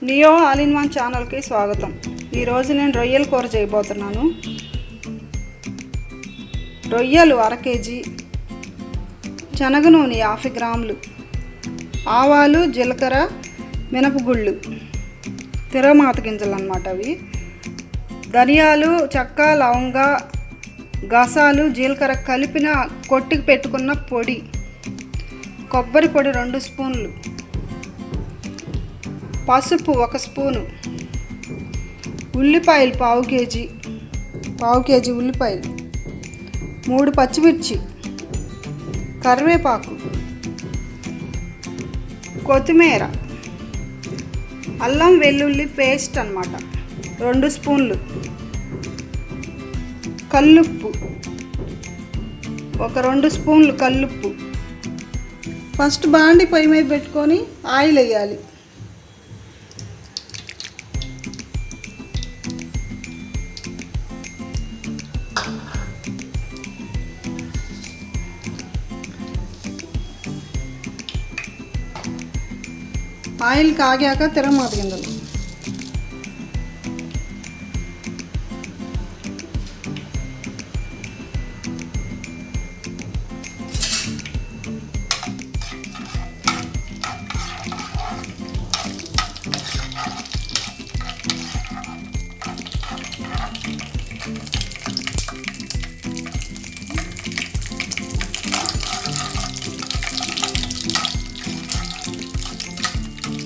Neo all in one ఛానల్కి స్వాగతం. ఈరోజు నేను రొయ్యల కూర చేయబోతున్నాను. రొయ్యలు 1/2 కేజీ, శనగ నూనె 50 గ్రాములు, ఆవాలు, జీలకర్ర, మినపగుళ్ళు, తిరమాత గింజలు అన్నమాట. అవి ధనియాలు, చెక్క, లవంగ, గసాలు, జీలకర్ర కలిపిన కొట్టి పెట్టుకున్న పొడి, కొబ్బరి పొడి 2 స్పూన్లు, పసుపు 1 స్పూను, ఉల్లిపాయలు పావు కేజీ ఉల్లిపాయలు, 3 పచ్చిమిర్చి, కరివేపాకు, కొత్తిమీర, అల్లం వెల్లుల్లి పేస్ట్ అన్నమాట 2 స్పూన్లు, కల్లుప్పు 2 స్పూన్లు కల్లుప్పు. ఫస్ట్ బాండి పొయ్యి మీద పెట్టుకొని ఆయిల్ వేయాలి. ఆయిల్ కాగాక తిరమాత గింజలు,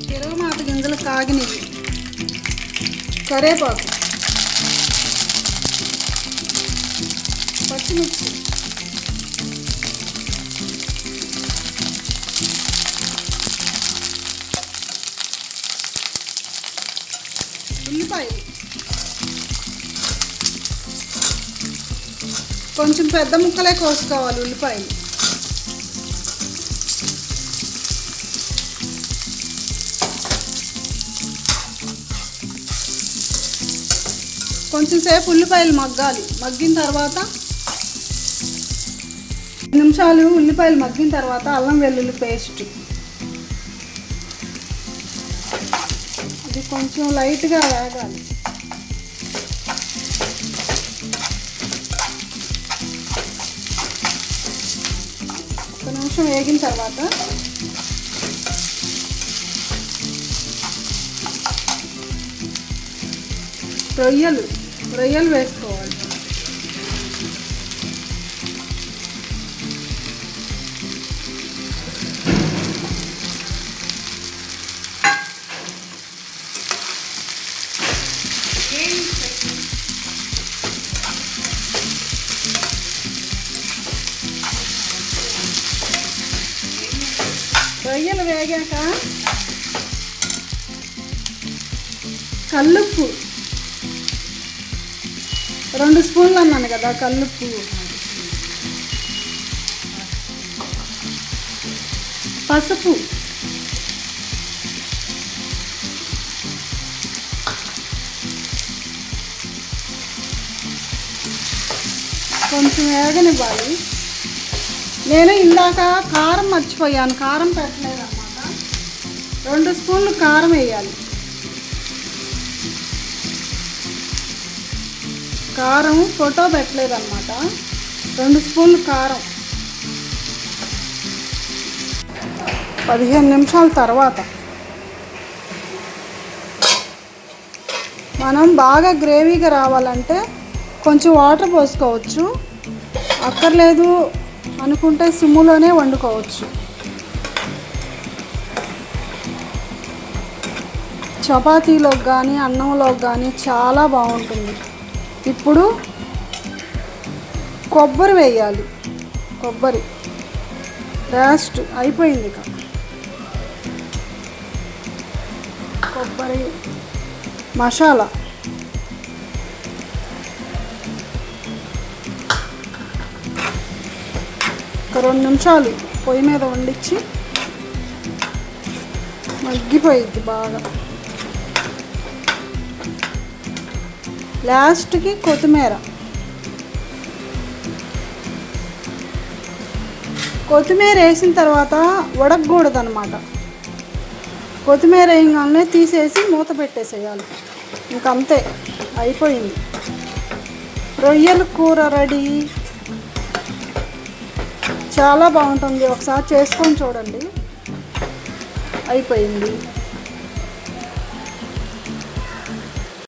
తిరమాత గింజలు కాగినవి, కరివేపాకు, పచ్చిమిర్చి, ఉల్లిపాయలు, కొంచెం పెద్ద ముక్కలే కోసుకోవాలి ఉల్లిపాయలు, కొంచెం సేపు ఉల్లిపాయలు మగ్గిన తర్వాత 5 నిమిషాలు ఉల్లిపాయలు మగ్గిన తర్వాత అల్లం వెల్లుల్లి పేస్ట్, ఇది కొంచెం లైట్గా వేగాలి. ఒక నిమిషం వేగిన తర్వాత రొయ్యలు వేసుకోవాలి. రొయ్యలు వేగాక కల్లుప్పు 2 స్పూన్లు అన్నాను కదా, కల్లుప్పు, పసుపు, కొంచెం వేగనివ్వాలి. నేను ఇందాక కారం మర్చిపోయాను, కారం పెట్టలేదు అన్నమాట. 2 స్పూన్లు కారం వేయాలి. కారం ఫోటో పెట్టలేదన్నమాట. 2 స్పూన్లు కారం. 15 నిమిషాల తర్వాత మనం బాగా గ్రేవీగా రావాలంటే కొంచెం వాటర్ పోసుకోవచ్చు, అక్కర్లేదు అనుకుంటే సిమ్ములోనే వండుకోవచ్చు. చపాతీలోకి కానీ అన్నంలోకి కానీ చాలా బాగుంటుంది. ఇప్పుడు కొబ్బరి వేయాలి. కొబ్బరి లాస్ట్ అయిపోయింది. ఇక కొబ్బరి మసాలా, ఒక 2 నిమిషాలు పొయ్యి మీద వండించి మగ్గిపోయిద్ది బాగా. లాస్ట్కి కొత్తిమీర వేసిన తర్వాత ఉడకకూడదు అన్నమాట. కొత్తిమీర వేయగానే తీసేసి మూత పెట్టేసేయాలి. ఇంకంతే, అయిపోయింది. రొయ్యల కూర రెడీ. చాలా బాగుంటుంది, ఒకసారి చేసుకొని చూడండి. అయిపోయింది.